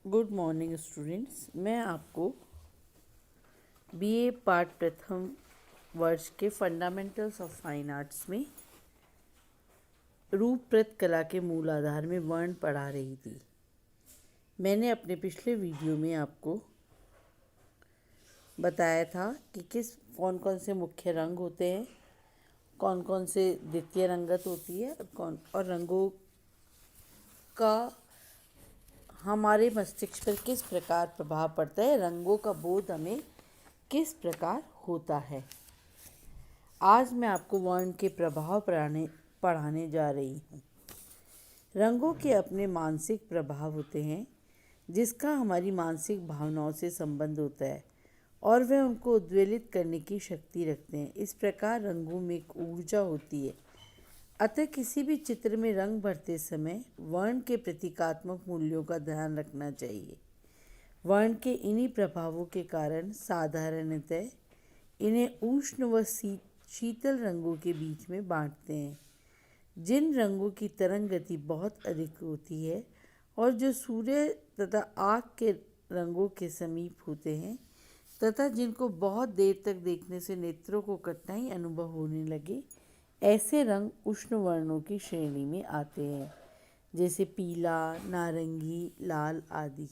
Good morning students. मैं आपको BA part प्रथम वर्ष के फंडामेंटल्स ऑफ फाइन आर्ट्स में रूपप्रत कला के मूल आधार में वर्ण पढ़ा रही थी। मैंने अपने पिछले वीडियो में आपको बताया था कि कौन कौन से मुख्य रंग होते हैं, कौन कौन से द्वितीय रंगत होती है और रंगों का हमारे मस्तिष्क पर किस प्रकार प्रभाव पड़ता है, रंगों का बोध हमें किस प्रकार होता है। आज मैं आपको वर्ण के प्रभाव पढ़ाने जा रही हूँ। रंगों के अपने मानसिक प्रभाव होते हैं जिसका हमारी मानसिक भावनाओं से संबंध होता है और वे उनको उद्वेलित करने की शक्ति रखते हैं। इस प्रकार रंगों में एक ऊर्जा होती है। अतः किसी भी चित्र में रंग भरते समय वर्ण के प्रतीकात्मक मूल्यों का ध्यान रखना चाहिए। वर्ण के इन्हीं प्रभावों के कारण साधारणतः इन्हें उष्ण व शीतल रंगों के बीच में बांटते हैं। जिन रंगों की तरंग गति बहुत अधिक होती है और जो सूर्य तथा आग के रंगों के समीप होते हैं तथा जिनको बहुत देर तक देखने से नेत्रों को कठिनाई अनुभव होने लगे, ऐसे रंग उष्ण वर्णों की श्रेणी में आते हैं, जैसे पीला, नारंगी, लाल आदि।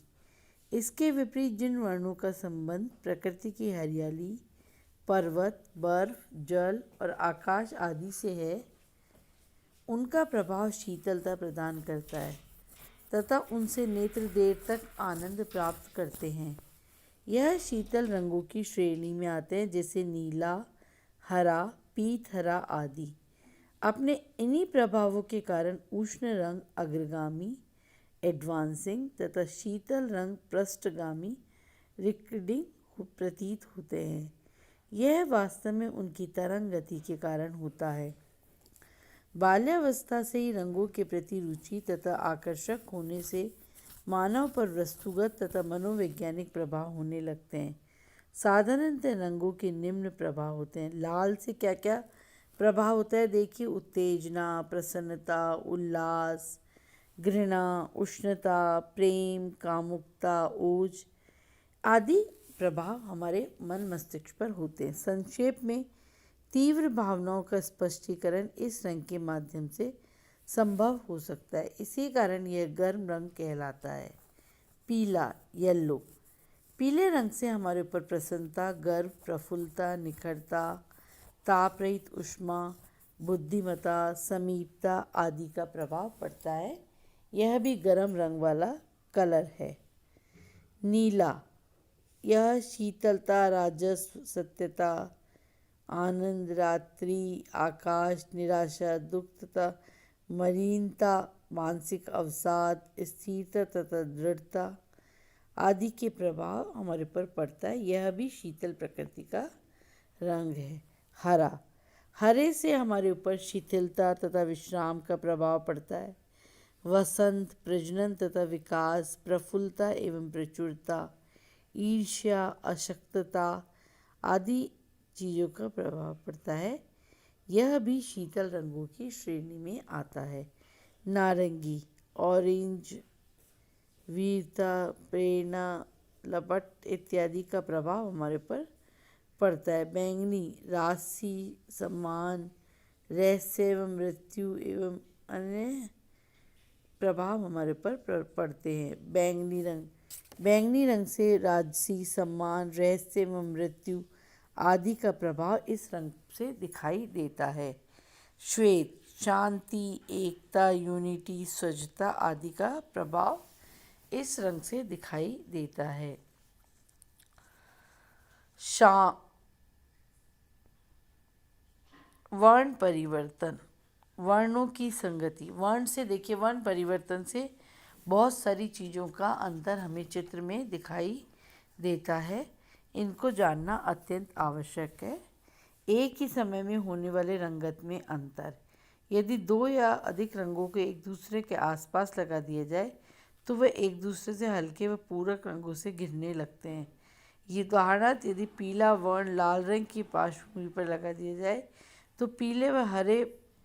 इसके विपरीत जिन वर्णों का संबंध प्रकृति की हरियाली, पर्वत, बर्फ, जल और आकाश आदि से है, उनका प्रभाव शीतलता प्रदान करता है तथा उनसे नेत्र देर तक आनंद प्राप्त करते हैं। यह शीतल रंगों की श्रेणी में आते हैं, जैसे नीला, हरा, पीत हरा आदि। अपने इन्हीं प्रभावों के कारण उष्ण रंग अग्रगामी, एडवांसिंग तथा शीतल रंग पृष्ठगामी, रिकडिंग प्रतीत होते हैं। यह वास्तव में उनकी तरंग गति के कारण होता है। बाल्यावस्था से ही रंगों के प्रति रुचि तथा आकर्षक होने से मानव पर वस्तुगत तथा मनोवैज्ञानिक प्रभाव होने लगते हैं। साधारणतः रंगों के निम्न प्रभाव होते हैं। लाल से क्या क्या प्रभाव होता है, देखिए। उत्तेजना, प्रसन्नता, उल्लास, घृणा, उष्णता, प्रेम, कामुकता, ओज आदि प्रभाव हमारे मन मस्तिष्क पर होते हैं। संक्षेप में तीव्र भावनाओं का स्पष्टीकरण इस रंग के माध्यम से संभव हो सकता है। इसी कारण यह गर्म रंग कहलाता है। पीला, येलो। पीले रंग से हमारे ऊपर प्रसन्नता, गर्व, प्रफुल्लता, निखरता, ताप रहित ऊष्मा, बुद्धिमत्ता, समीपता आदि का प्रभाव पड़ता है। यह भी गर्म रंग वाला कलर है। नीला, यह शीतलता, राजस्व, सत्यता, आनंद, रात्रि, आकाश, निराशा, दुख तथा मलिनता, मानसिक अवसाद, स्थिरता तथा दृढ़ता आदि के प्रभाव हमारे पर पड़ता है। यह भी शीतल प्रकृति का रंग है। हरा, हरे से हमारे ऊपर शिथिलता तथा विश्राम का प्रभाव पड़ता है। वसंत, प्रजनन तथा विकास, प्रफुल्लता एवं प्रचुरता, ईर्ष्या, अशक्तता आदि चीज़ों का प्रभाव पड़ता है। यह भी शीतल रंगों की श्रेणी में आता है। नारंगी, ऑरेंज, वीरता, प्रेरणा, लपट इत्यादि का प्रभाव हमारे पर पड़ता है। बैंगनी, राशि, सम्मान, रहस्य एवं मृत्यु एवं अन्य प्रभाव हमारे पर पड़ते हैं। बैंगनी रंग से राजसी, सम्मान, रहस्य एवं मृत्यु आदि का प्रभाव इस रंग से दिखाई देता है। श्वेत, शांति, एकता, यूनिटी, स्वच्छता आदि का प्रभाव इस रंग से दिखाई देता है। वर्ण परिवर्तन, वर्णों की संगति। वर्ण से देखिए, वर्ण परिवर्तन से बहुत सारी चीज़ों का अंतर हमें चित्र में दिखाई देता है। इनको जानना अत्यंत आवश्यक है। एक ही समय में होने वाले रंगत में अंतर। यदि दो या अधिक रंगों को एक दूसरे के आसपास लगा दिया जाए तो वह एक दूसरे से हल्के व पूरक रंगों से घिरने लगते हैं। ये उदाहरणार्थ, यदि पीला वर्ण लाल रंग की पार्श्वभूमि पर लगा दिया जाए तो पीले व हरे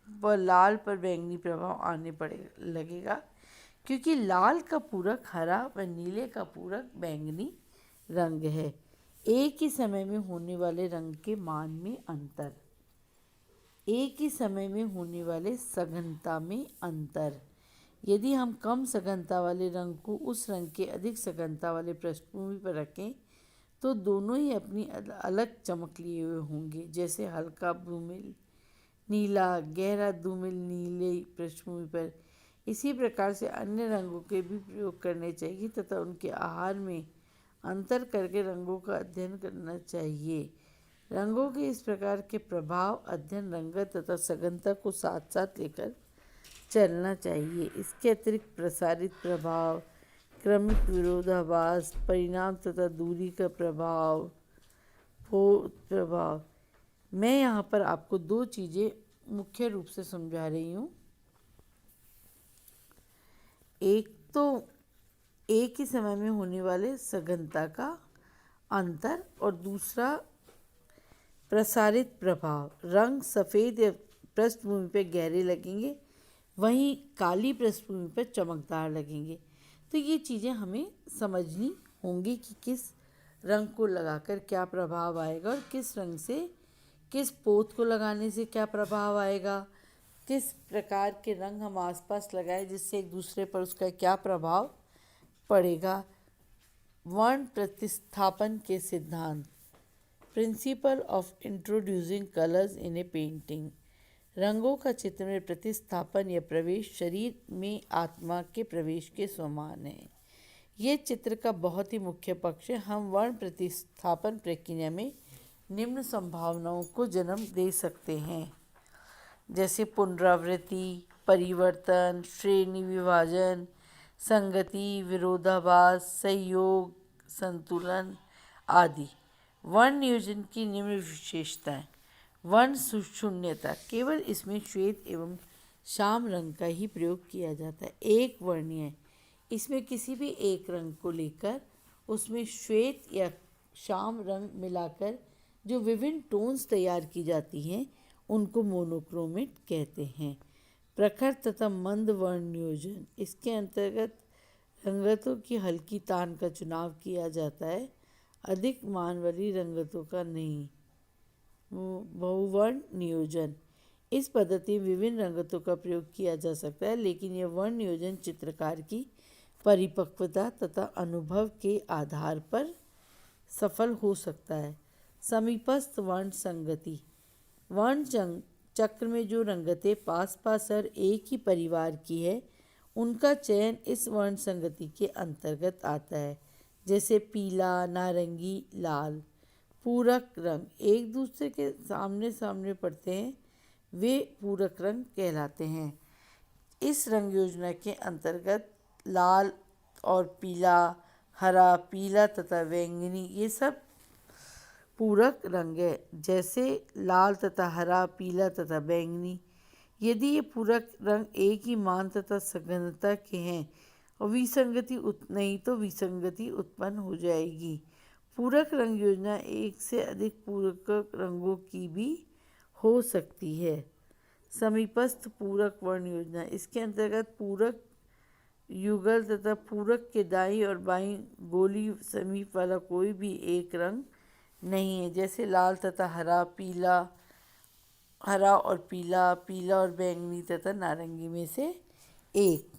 व लाल पर बैंगनी प्रभाव आने लगेगा, क्योंकि लाल का पूरक हरा व नीले का पूरक बैंगनी रंग है। एक ही समय में होने वाले रंग के मान में अंतर, एक ही समय में होने वाले सघनता में अंतर। यदि हम कम सघनता वाले रंग को उस रंग के अधिक सघनता वाले पृष्ठभूमि पर रखें तो दोनों ही अपनी अलग चमक लिए हुए होंगे। जैसे हल्का धूमिल नीला गहरा धूमिल नीले पृष्ठभूमि पर। इसी प्रकार से अन्य रंगों के भी प्रयोग करने चाहिए तथा उनके आहार में अंतर करके रंगों का अध्ययन करना चाहिए। रंगों के इस प्रकार के प्रभाव अध्ययन रंगत तथा सघनता को साथ साथ लेकर चलना चाहिए। इसके अतिरिक्त प्रसारित प्रभाव, क्रमिक विरोधाभास, परिणाम तथा दूरी का प्रभाव, प्रभाव। मैं यहाँ पर आपको दो चीज़ें मुख्य रूप से समझा रही हूँ। एक तो एक ही समय में होने वाले सघनता का अंतर और दूसरा प्रसारित प्रभाव। रंग सफ़ेद पृष्ठभूमि पर गहरे लगेंगे, वहीं काली पृष्ठभूमि पर चमकदार लगेंगे। तो ये चीज़ें हमें समझनी होंगी कि किस रंग को लगाकर क्या प्रभाव आएगा और किस रंग से, किस पोत को लगाने से क्या प्रभाव आएगा, किस प्रकार के रंग हम आसपास लगाएं जिससे एक दूसरे पर उसका क्या प्रभाव पड़ेगा। वर्ण प्रतिस्थापन के सिद्धांत, principle of introducing colours in A painting. रंगों का चित्र में प्रतिस्थापन या प्रवेश शरीर में आत्मा के प्रवेश के समान है। ये चित्र का बहुत ही मुख्य पक्ष है। हम वर्ण प्रतिस्थापन प्रक्रिया में निम्न संभावनाओं को जन्म दे सकते हैं, जैसे पुनरावृत्ति, परिवर्तन, श्रेणी विभाजन, संगति, विरोधाभास, संयोग, संतुलन आदि। वर्ण नियोजन की निम्न विशेषताएं। वर्ण शून्यता, केवल इसमें श्वेत एवं श्याम रंग का ही प्रयोग किया जाता है। एक वर्णीय, इसमें किसी भी एक रंग को लेकर उसमें श्वेत या श्याम रंग मिलाकर जो विभिन्न टोन्स तैयार की जाती हैं उनको मोनोक्रोमेट कहते हैं। प्रखर तथा मंद वर्ण नियोजन, इसके अंतर्गत रंगतों की हल्की तान का चुनाव किया जाता है, अधिक मान वाली रंगतों का नहीं। बहुवर्ण नियोजन, इस पद्धति में विभिन्न रंगतों का प्रयोग किया जा सकता है, लेकिन यह वर्ण नियोजन चित्रकार की परिपक्वता तथा अनुभव के आधार पर सफल हो सकता है। समीपस्थ वर्ण संगति, वर्ण चक्र में जो रंगतें पास पास और एक ही परिवार की है उनका चयन इस वर्ण संगति के अंतर्गत आता है। जैसे पीला, नारंगी, लाल। पूरक रंग एक दूसरे के सामने सामने पड़ते हैं, वे पूरक रंग कहलाते हैं। इस रंग योजना के अंतर्गत लाल और पीला, हरा, पीला तथा बैंगनी ये सब पूरक रंग है। जैसे लाल तथा हरा, पीला तथा बैंगनी। यदि ये पूरक रंग एक ही मान तथा सघनता के हैं और विसंगति नहीं तो विसंगति उत्पन्न हो जाएगी। पूरक रंग योजना एक से अधिक पूरक रंगों की भी हो सकती है। समीपस्थ पूरक वर्ण योजना, इसके अंतर्गत पूरक युगल तथा पूरक के दाईं और बाईं गोली समीप वाला कोई भी एक रंग नहीं है। जैसे लाल तथा हरा, पीला, हरा और पीला, पीला और बैंगनी तथा नारंगी में से एक।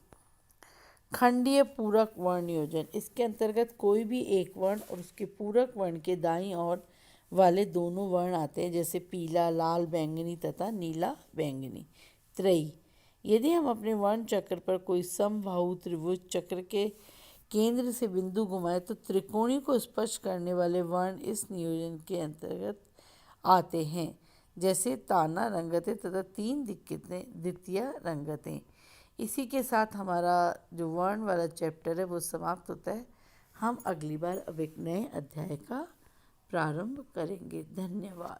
खंडीय पूरक वर्ण योजन, इसके अंतर्गत कोई भी एक वर्ण और उसके पूरक वर्ण के दाईं ओर वाले दोनों वर्ण आते हैं, जैसे पीला, लाल, बैंगनी तथा नीला, बैंगनी। त्रयी, यदि हम अपने वर्ण चक्र पर कोई समबाहु त्रिभुज चक्र के केंद्र से बिंदु घुमाएं तो त्रिकोणी को स्पर्श करने वाले वर्ण इस नियोजन के अंतर्गत आते हैं, जैसे ताना रंगतें तथा तीन द्वितीय रंगतें। इसी के साथ हमारा जो वर्ण वाला चैप्टर है वो समाप्त होता है। हम अगली बार अब एक नए अध्याय का प्रारंभ करेंगे। धन्यवाद।